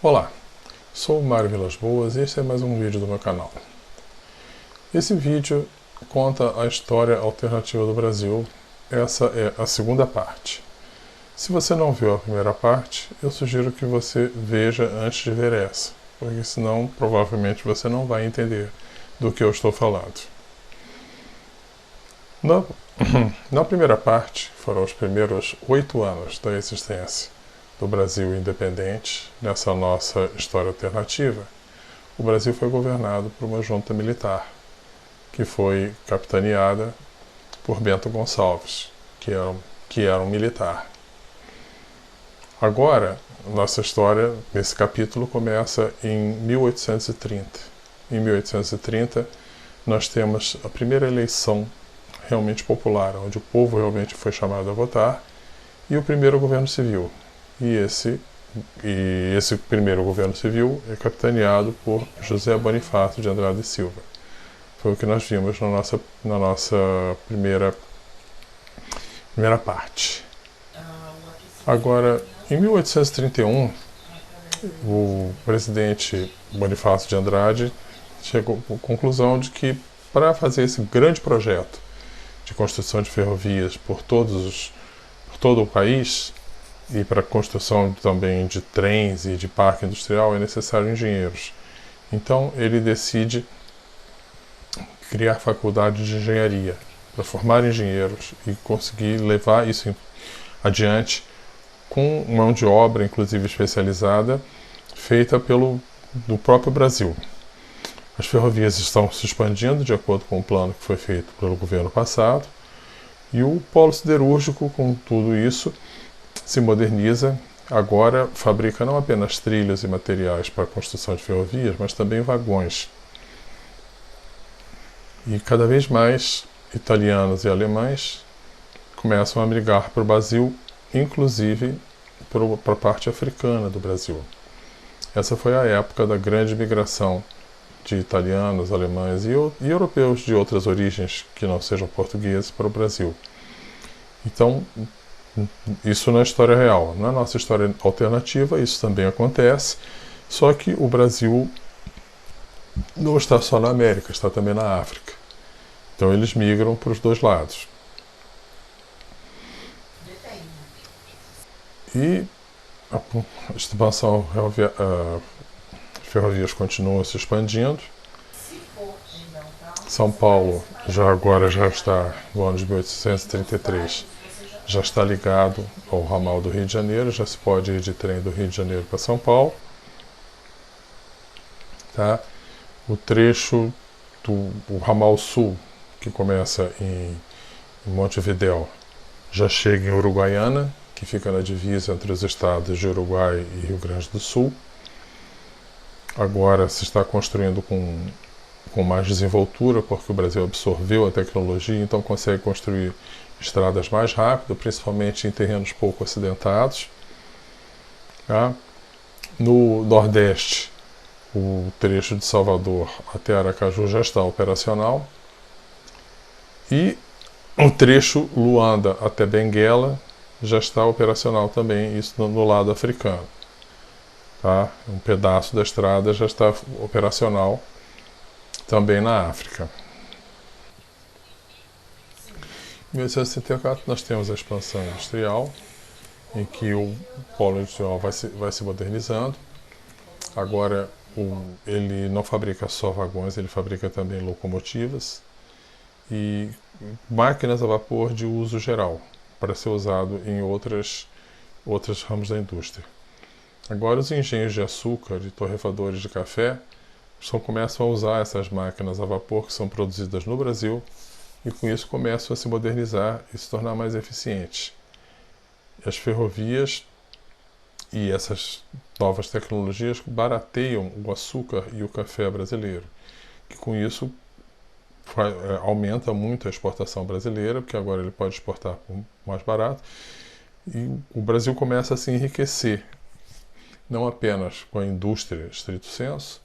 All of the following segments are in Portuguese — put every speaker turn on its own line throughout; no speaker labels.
Olá, sou o Mário Vilas Boas e este é mais um vídeo do meu canal. Esse vídeo conta a história alternativa do Brasil. Essa é a segunda parte. Se você não viu a primeira parte, eu sugiro que você veja antes de ver essa, porque senão provavelmente você não vai entender do que eu estou falando. Na primeira parte, foram os primeiros 8 anos da existência do Brasil independente, nessa nossa história alternativa. O Brasil foi governado por uma junta militar, que foi capitaneada por Bento Gonçalves, que era um militar. Agora, nossa história, nesse capítulo, começa em 1830. Em 1830, nós temos a primeira eleição realmente popular, onde o povo realmente foi chamado a votar, e o primeiro governo civil. E esse primeiro governo civil é capitaneado por José Bonifácio de Andrade e Silva. Foi o que nós vimos na nossa primeira parte. Agora, em 1831, o presidente Bonifácio de Andrade chegou à conclusão de que, para fazer esse grande projeto de construção de ferrovias por todo o país, e para a construção também de trens e de parque industrial, é necessário engenheiros. Então ele decide criar faculdade de engenharia para formar engenheiros e conseguir levar isso adiante com mão de obra, inclusive especializada, feita do próprio Brasil. As ferrovias estão se expandindo de acordo com o plano que foi feito pelo governo passado, e o polo siderúrgico, com tudo isso, se moderniza. Agora fabrica não apenas trilhos e materiais para a construção de ferrovias, mas também vagões. E cada vez mais italianos e alemães começam a migrar para o Brasil, inclusive para a parte africana do Brasil. Essa foi a época da grande migração de italianos, alemães e europeus de outras origens que não sejam portugueses para o Brasil. Então, isso na história real. Na nossa história alternativa, isso também acontece, só que o Brasil não está só na América, está também na África. Então eles migram para os dois lados. E a expansão ferrovias continua se expandindo. São Paulo já está, no ano de 1833, já está ligado ao ramal do Rio de Janeiro, já se pode ir de trem do Rio de Janeiro para São Paulo. Tá? O trecho do ramal sul, que começa em Montevidéu, já chega em Uruguaiana, que fica na divisa entre os estados de Uruguai e Rio Grande do Sul. Agora se está construindo com mais desenvoltura, porque o Brasil absorveu a tecnologia, então consegue construir estradas mais rápido, principalmente em terrenos pouco acidentados. Tá? No Nordeste, o trecho de Salvador até Aracaju já está operacional. E o trecho Luanda até Benguela já está operacional também, isso no lado africano. Tá? Um pedaço da estrada já está operacional também na África. Em 1864 nós temos a expansão industrial, em que o polo industrial vai se modernizando. Agora ele não fabrica só vagões, ele fabrica também locomotivas e máquinas a vapor de uso geral, para ser usado em outros ramos da indústria. Agora os engenhos de açúcar e torrefadores de café começam a usar essas máquinas a vapor que são produzidas no Brasil, e com isso começam a se modernizar e se tornar mais eficientes. As ferrovias e essas novas tecnologias barateiam o açúcar e o café brasileiro, que com isso aumenta muito a exportação brasileira, porque agora ele pode exportar por mais barato, e o Brasil começa a se enriquecer, não apenas com a indústria estrito sensu,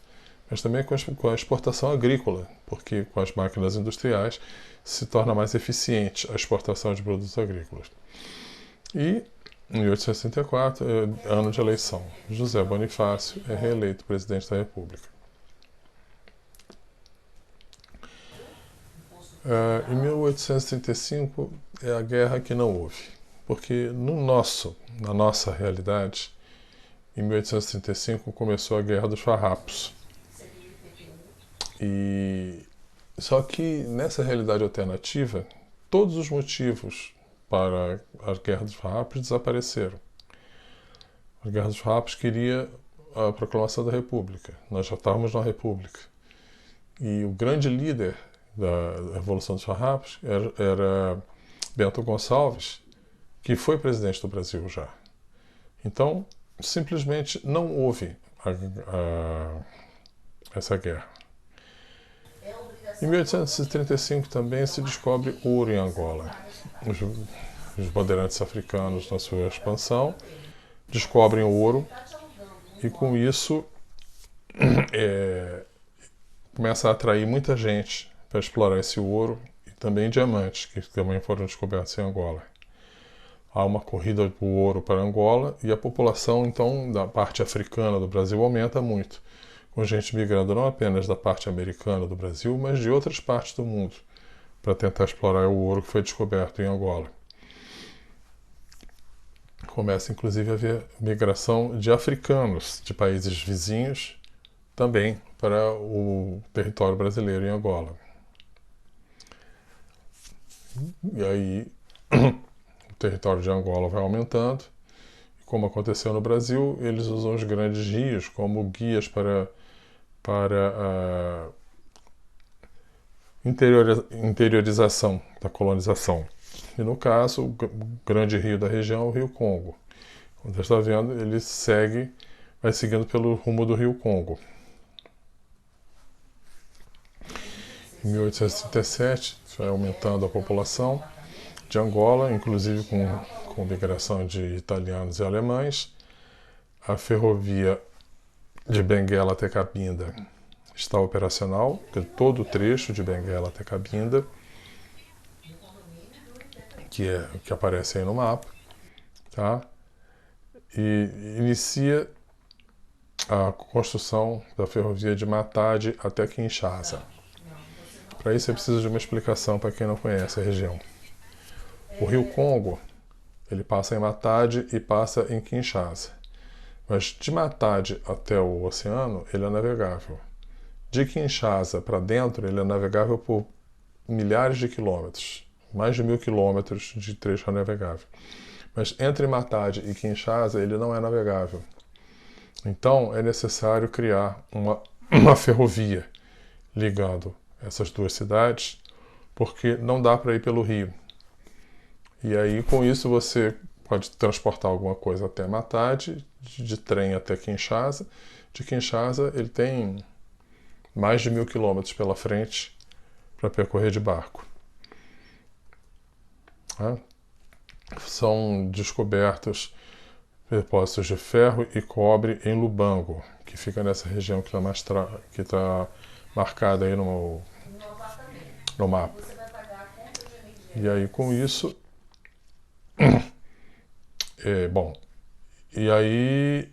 mas também com a exportação agrícola, porque com as máquinas industriais se torna mais eficiente a exportação de produtos agrícolas. E Em 1864, ano de eleição, José Bonifácio é reeleito presidente da República. Em 1835 é a guerra que não houve, porque na nossa realidade, em 1835 começou a Guerra dos Farrapos. Só que nessa realidade alternativa, todos os motivos para a Guerra dos Farrapos desapareceram. A Guerra dos Farrapos queria a proclamação da República. Nós já estávamos na República. E o grande líder da Revolução dos Farrapos era Bento Gonçalves, que foi presidente do Brasil já. Então, simplesmente não houve essa guerra. Em 1835 também se descobre ouro em Angola. Os bandeirantes africanos, na sua expansão, descobrem o ouro e com isso começa a atrair muita gente para explorar esse ouro e também diamantes, que também foram descobertos em Angola. Há uma corrida do ouro para Angola e a população, então, da parte africana do Brasil aumenta muito, com gente migrando não apenas da parte americana do Brasil, mas de outras partes do mundo, para tentar explorar o ouro que foi descoberto em Angola. Começa, inclusive, a haver migração de africanos de países vizinhos também para o território brasileiro em Angola. E aí o território de Angola vai aumentando. E como aconteceu no Brasil, eles usam os grandes rios como guias para a interiorização da colonização. E no caso, o grande rio da região é o Rio Congo. Como você está vendo, ele vai seguindo pelo rumo do Rio Congo. Em 1837, vai aumentando a população de Angola, inclusive com migração de italianos e alemães. A ferrovia de Benguela até Cabinda está operacional, todo o trecho de Benguela até Cabinda, que aparece aí no mapa, tá? E inicia a construção da ferrovia de Matadi até Kinshasa. Para isso é preciso de uma explicação para quem não conhece a região. O Rio Congo, ele passa em Matadi e passa em Kinshasa. Mas de Matadi até o oceano, ele é navegável. De Kinshasa para dentro, ele é navegável por milhares de quilômetros. Mais de 1.000 quilômetros de trecho navegável. Mas entre Matadi e Kinshasa, ele não é navegável. Então, é necessário criar uma ferrovia ligando essas duas cidades, porque não dá para ir pelo rio. E aí, com isso, você pode transportar alguma coisa até Matadi, de trem até Kinshasa. De Kinshasa, ele tem mais de 1.000 quilômetros pela frente para percorrer de barco. São descobertos depósitos de ferro e cobre em Lubango, que fica nessa região que está marcada aí no mapa. E aí, com isso, e aí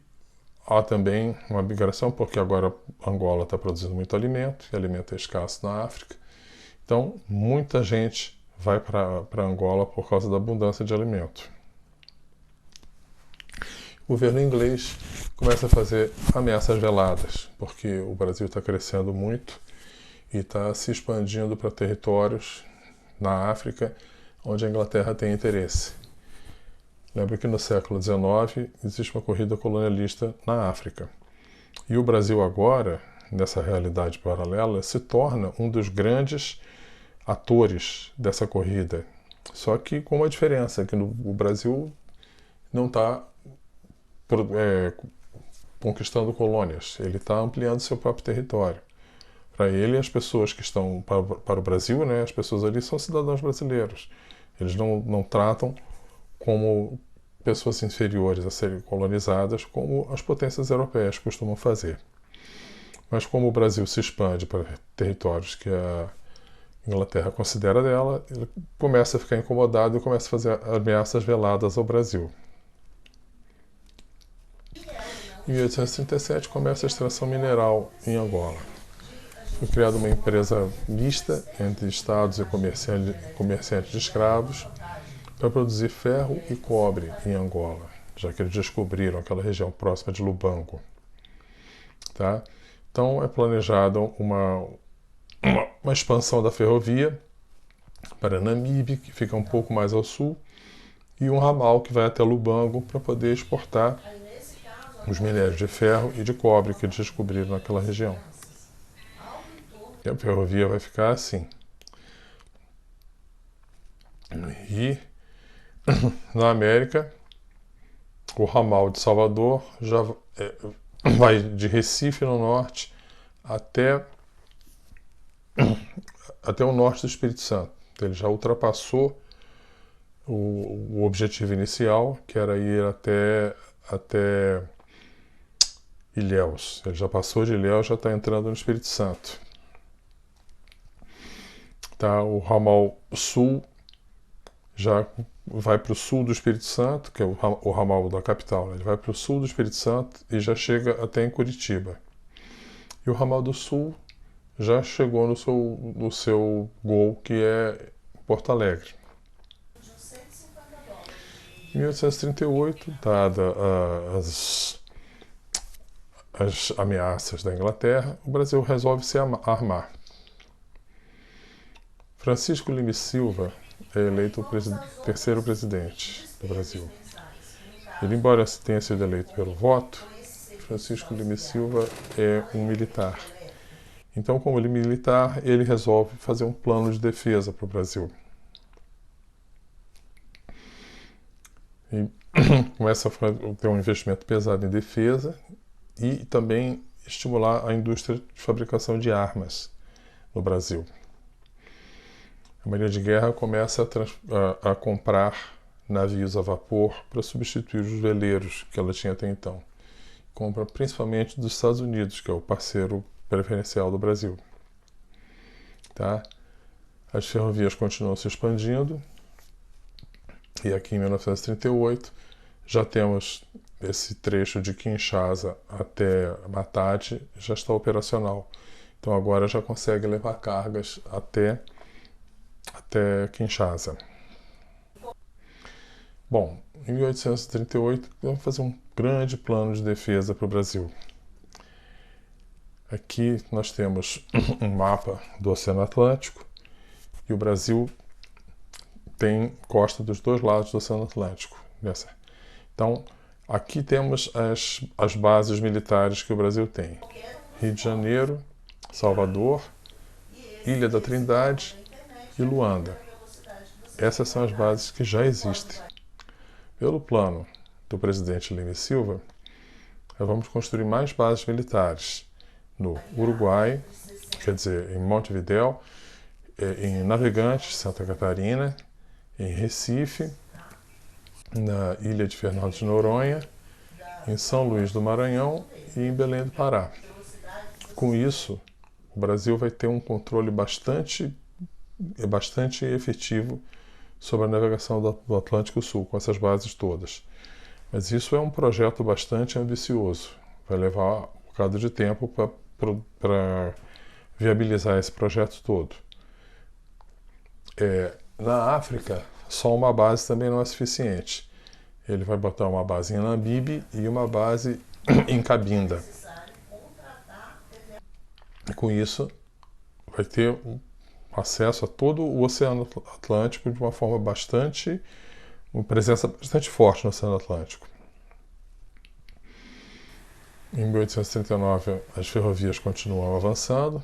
há também uma migração, porque agora Angola está produzindo muito alimento, e alimento é escasso na África. Então, muita gente vai para Angola por causa da abundância de alimento. O governo inglês começa a fazer ameaças veladas, porque o Brasil está crescendo muito e está se expandindo para territórios na África onde a Inglaterra tem interesse. Lembra que no século XIX existe uma corrida colonialista na África. E o Brasil agora, nessa realidade paralela, se torna um dos grandes atores dessa corrida. Só que com uma diferença, que o Brasil não está conquistando colônias, ele está ampliando seu próprio território. Para ele, as pessoas que estão para o Brasil, né, as pessoas ali são cidadãos brasileiros. Eles não tratam como pessoas inferiores a serem colonizadas, como as potências europeias costumam fazer. Mas como o Brasil se expande para territórios que a Inglaterra considera dela, ele começa a ficar incomodado e começa a fazer ameaças veladas ao Brasil. Em 1837 começa a extração mineral em Angola. Foi criada uma empresa mista entre estados e comerciantes de escravos para produzir ferro e cobre em Angola, já que eles descobriram aquela região próxima de Lubango. Tá? Então é planejada uma expansão da ferrovia para Namibe, que fica um pouco mais ao sul, e um ramal que vai até Lubango para poder exportar os minérios de ferro e de cobre que eles descobriram naquela região. E a ferrovia vai ficar assim. E na América, o ramal de Salvador já vai de Recife no norte até o norte do Espírito Santo. Ele já ultrapassou o objetivo inicial, que era ir até Ilhéus. Ele já passou de Ilhéus, já está entrando no Espírito Santo. Tá? O ramal sul já vai para o sul do Espírito Santo, que é o ramal da capital. Né? Ele vai para o sul do Espírito Santo e já chega até em Curitiba. E o ramal do sul já chegou no seu gol, que é Porto Alegre. Em 1838, dadas as ameaças da Inglaterra, o Brasil resolve se armar. Francisco Lima e Silva é eleito o terceiro presidente do Brasil. Ele, embora tenha sido eleito pelo voto, Francisco Lima e Silva é um militar. Então, como ele é militar, ele resolve fazer um plano de defesa para o Brasil. E começa a ter um investimento pesado em defesa e também estimular a indústria de fabricação de armas no Brasil. A Marinha de Guerra começa a comprar navios a vapor para substituir os veleiros que ela tinha até então. Compra principalmente dos Estados Unidos, que é o parceiro preferencial do Brasil. Tá? As ferrovias continuam se expandindo e aqui em 1938 já temos esse trecho de Kinshasa até Matadi já está operacional. Então agora já consegue levar cargas até Kinshasa. Bom, em 1838 vamos fazer um grande plano de defesa para o Brasil. Aqui nós temos um mapa do Oceano Atlântico e o Brasil tem costa dos dois lados do Oceano Atlântico. Então, aqui temos as bases militares que o Brasil tem. Rio de Janeiro, Salvador, Ilha da Trindade e Luanda. Essas são as bases que já existem. Pelo plano do presidente Lima e Silva, nós vamos construir mais bases militares no Uruguai, quer dizer, em Montevidéu, em Navegantes, Santa Catarina, em Recife, na ilha de Fernando de Noronha, em São Luís do Maranhão e em Belém do Pará. Com isso, o Brasil vai ter um controle bastante efetivo sobre a navegação do Atlântico Sul, com essas bases todas. Mas isso é um projeto bastante ambicioso. Vai levar um bocado de tempo para viabilizar esse projeto todo. Na África, só uma base também não é suficiente. Ele vai botar uma base em Namibe e uma base em Cabinda. E com isso, vai ter acesso a todo o Oceano Atlântico de uma forma uma presença bastante forte no Oceano Atlântico. Em 1839, as ferrovias continuam avançando.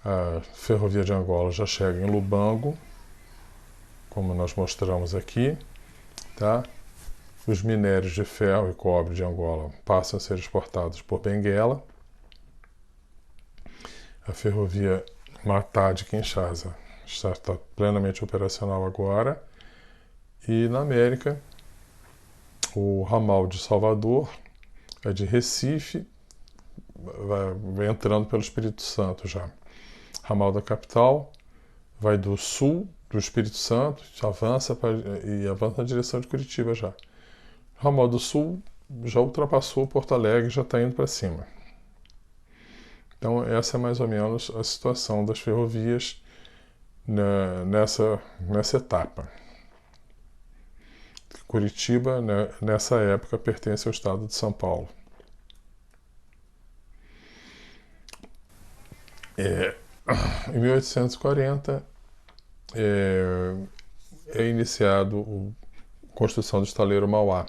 A ferrovia de Angola já chega em Lubango, como nós mostramos aqui. Tá? Os minérios de ferro e cobre de Angola passam a ser exportados por Benguela. A ferrovia Matadi-Kinshasa está plenamente operacional agora. E na América, o ramal de Salvador é de Recife, vai entrando pelo Espírito Santo já. Ramal da capital vai do sul do Espírito Santo, avança na direção de Curitiba já. O ramal do sul já ultrapassou Porto Alegre, já está indo para cima. Então essa é mais ou menos a situação das ferrovias nessa etapa. Curitiba, né, nessa época, pertence ao estado de São Paulo. Em 1840 é iniciado a construção do estaleiro Mauá.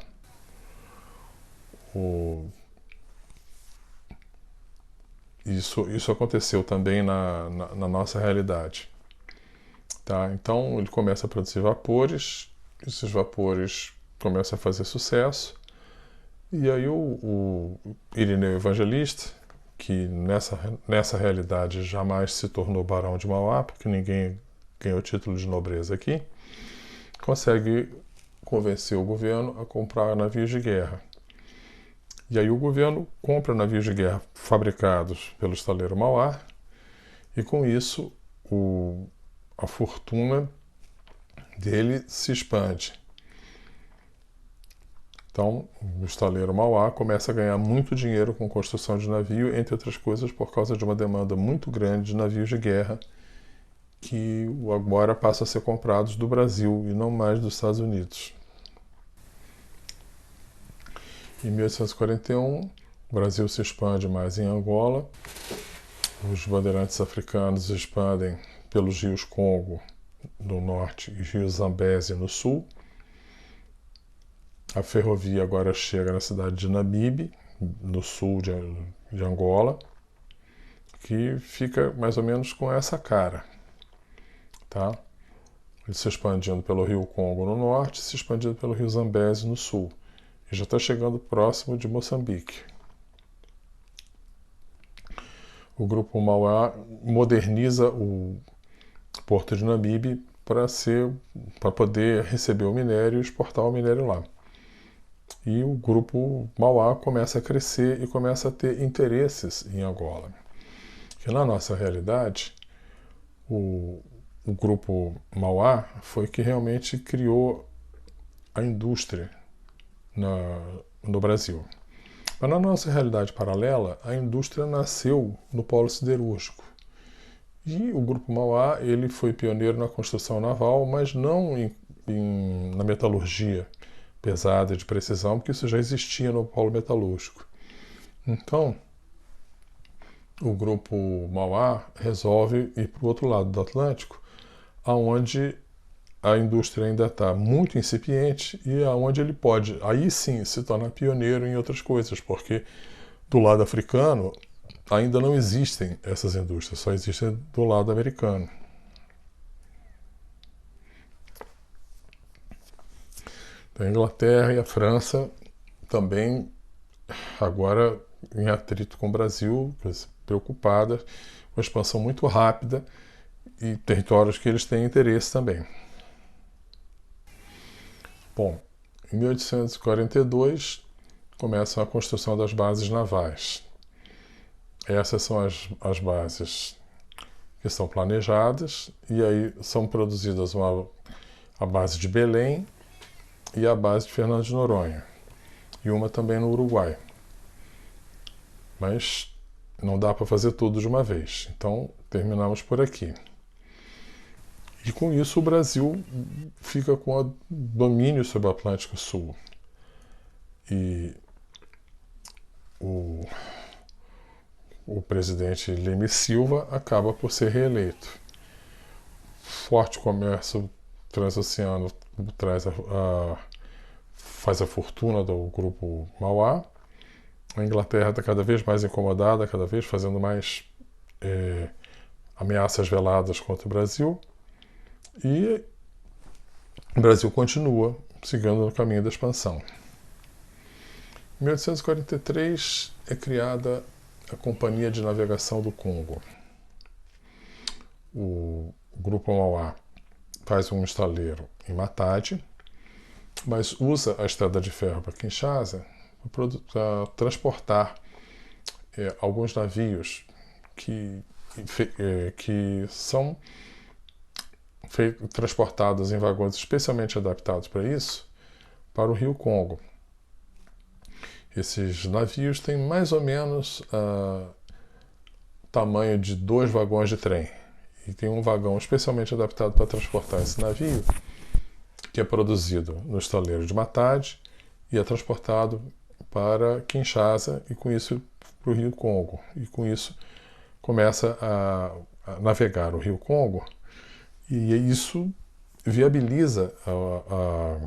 Isso aconteceu também na nossa realidade. Tá? Então ele começa a produzir vapores, esses vapores começam a fazer sucesso, e aí o Irineu Evangelista, que nessa realidade jamais se tornou barão de Mauá, porque ninguém ganhou título de nobreza aqui, consegue convencer o governo a comprar navios de guerra. E aí o governo compra navios de guerra fabricados pelo estaleiro Mauá, e com isso a fortuna dele se expande. Então, o estaleiro Mauá começa a ganhar muito dinheiro com construção de navio, entre outras coisas por causa de uma demanda muito grande de navios de guerra que agora passam a ser comprados do Brasil e não mais dos Estados Unidos. Em 1841, o Brasil se expande mais em Angola, os bandeirantes africanos expandem pelos rios Congo no norte e rio Zambésia no sul. A ferrovia agora chega na cidade de Namibe, no sul de Angola, que fica mais ou menos com essa cara. Tá? Ele se expandindo pelo rio Congo no norte, se expandindo pelo rio Zambésia no sul. E já está chegando próximo de Moçambique. O grupo Mauá moderniza o porto de Namibe para poder receber o minério e exportar o minério lá. E o grupo Mauá começa a crescer e começa a ter interesses em Angola. Porque na nossa realidade, o grupo Mauá foi que realmente criou a indústria no Brasil. Mas na nossa realidade paralela, a indústria nasceu no polo siderúrgico. E o grupo Mauá ele foi pioneiro na construção naval, mas não na metalurgia pesada de precisão, porque isso já existia no polo metalúrgico. Então, o grupo Mauá resolve ir para o outro lado do Atlântico, aonde a indústria ainda está muito incipiente e aonde ele pode, aí sim, se tornar pioneiro em outras coisas, porque do lado africano ainda não existem essas indústrias, só existem do lado americano. A Inglaterra e a França também agora em atrito com o Brasil, preocupadas com a expansão muito rápida e territórios que eles têm interesse também. Bom, em 1842 começa a construção das bases navais. Essas são as bases que são planejadas e aí são produzidas a base de Belém e a base de Fernando de Noronha, e uma também no Uruguai. Mas não dá para fazer tudo de uma vez, então terminamos por aqui. E com isso o Brasil fica com o domínio sobre o Atlântico Sul. E o presidente Leme Silva acaba por ser reeleito. Forte comércio transoceano faz a fortuna do grupo Mauá. A Inglaterra está cada vez mais incomodada, cada vez fazendo mais ameaças veladas contra o Brasil. E o Brasil continua seguindo no caminho da expansão. Em 1843 é criada a Companhia de Navegação do Congo. O grupo Mauá faz um estaleiro em Matadi, mas usa a estrada de ferro para Kinshasa para transportar alguns navios que são transportados em vagões especialmente adaptados para isso, para o Rio Congo. Esses navios têm mais ou menos tamanho de 2 vagões de trem. E tem um vagão especialmente adaptado para transportar esse navio, que é produzido no estaleiro de Matadi e é transportado para Kinshasa e com isso para o Rio Congo. E com isso começa a navegar o Rio Congo e isso viabiliza a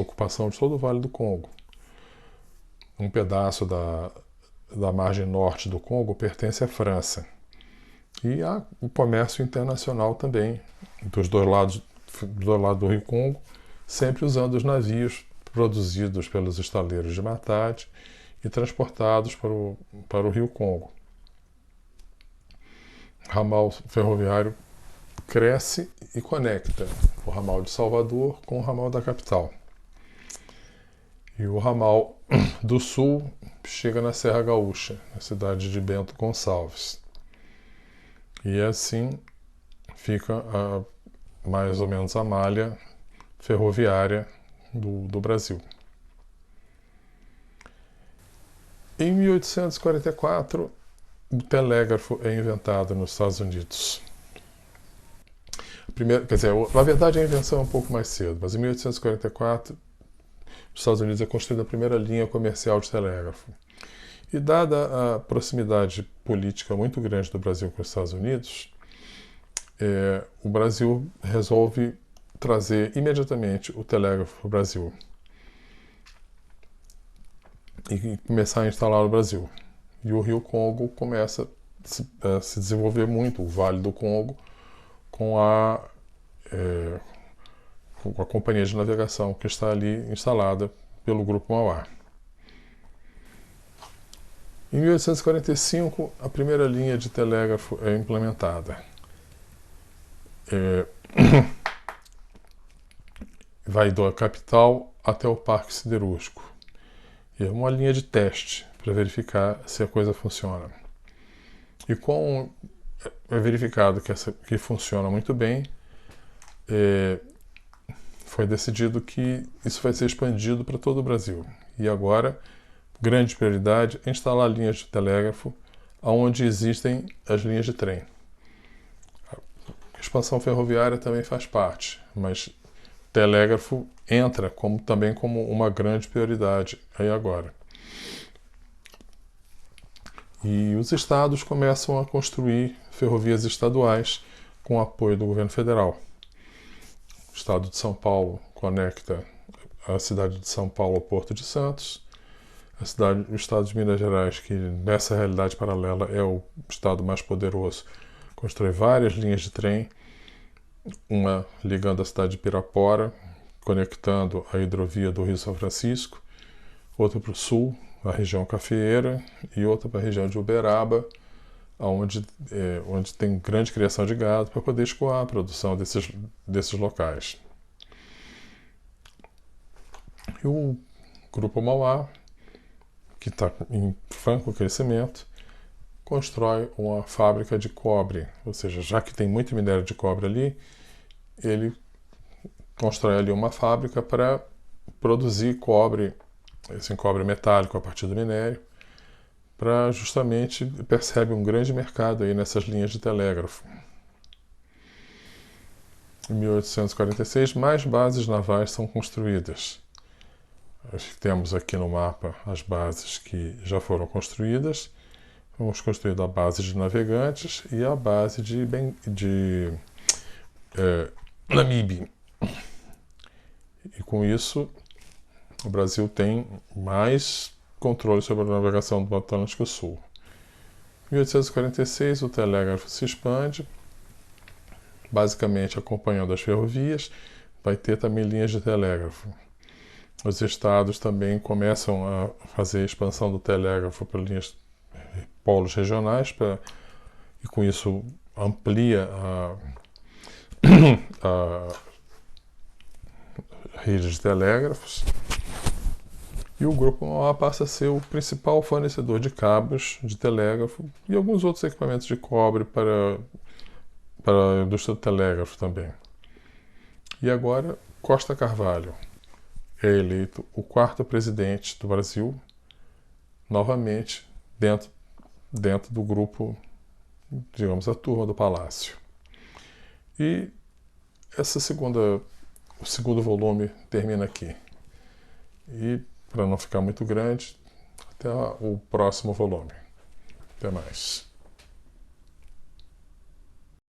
ocupação de todo o Vale do Congo. Um pedaço da margem norte do Congo pertence à França. E há o comércio internacional também, dos dois lados do Rio Congo, sempre usando os navios produzidos pelos estaleiros de Matadi e transportados para o Rio Congo. O ramal ferroviário cresce e conecta o ramal de Salvador com o ramal da capital. E o ramal do sul chega na Serra Gaúcha, na cidade de Bento Gonçalves. E assim fica mais ou menos a malha ferroviária do Brasil. Em 1844, o telégrafo é inventado nos Estados Unidos. Na verdade a invenção é um pouco mais cedo, mas em 1844, nos Estados Unidos é construída a primeira linha comercial de telégrafo. E dada a proximidade política muito grande do Brasil com os Estados Unidos, o Brasil resolve trazer imediatamente o telégrafo para o Brasil e começar a instalar no Brasil. E o Rio Congo começa a se desenvolver muito, o Vale do Congo, com a companhia de navegação que está ali instalada pelo Grupo Mauá. Em 1845, a primeira linha de telégrafo é implementada. Vai da capital até o Parque Siderúrgico. E é uma linha de teste para verificar se a coisa funciona. E com é verificado que funciona muito bem, foi decidido que isso vai ser expandido para todo o Brasil. E agora, grande prioridade é instalar linhas de telégrafo onde existem as linhas de trem. A expansão ferroviária também faz parte, mas telégrafo entra também como uma grande prioridade aí agora. E os estados começam a construir ferrovias estaduais com apoio do governo federal. O estado de São Paulo conecta a cidade de São Paulo ao Porto de Santos. O estado de Minas Gerais, que nessa realidade paralela é o estado mais poderoso, constrói várias linhas de trem, uma ligando a cidade de Pirapora, conectando a hidrovia do Rio São Francisco, outra para o sul, a região cafeeira, e outra para a região de Uberaba, onde tem grande criação de gado para poder escoar a produção desses locais. E o Grupo Mauá, que está em franco crescimento, constrói uma fábrica de cobre, ou seja, já que tem muito minério de cobre ali, ele constrói ali uma fábrica para produzir cobre, esse cobre metálico a partir do minério, para justamente percebe um grande mercado aí nessas linhas de telégrafo. Em 1846, mais bases navais são construídas. Temos aqui no mapa as bases que já foram construídas. Vamos construir a base de Navegantes e a base de Namibe. E com isso, o Brasil tem mais controle sobre a navegação do Atlântico Sul. Em 1846, o telégrafo se expande, basicamente acompanhando as ferrovias, vai ter também linhas de telégrafo. Os estados também começam a fazer a expansão do telégrafo para linhas polos regionais, e com isso amplia a rede de telégrafos. E o Grupo Mauá passa a ser o principal fornecedor de cabos de telégrafo e alguns outros equipamentos de cobre para a indústria do telégrafo também. E agora, Costa Carvalho é eleito o 4º presidente do Brasil novamente dentro do grupo, digamos, a turma do Palácio. E o segundo volume termina aqui. E, para não ficar muito grande, até o próximo volume. Até mais.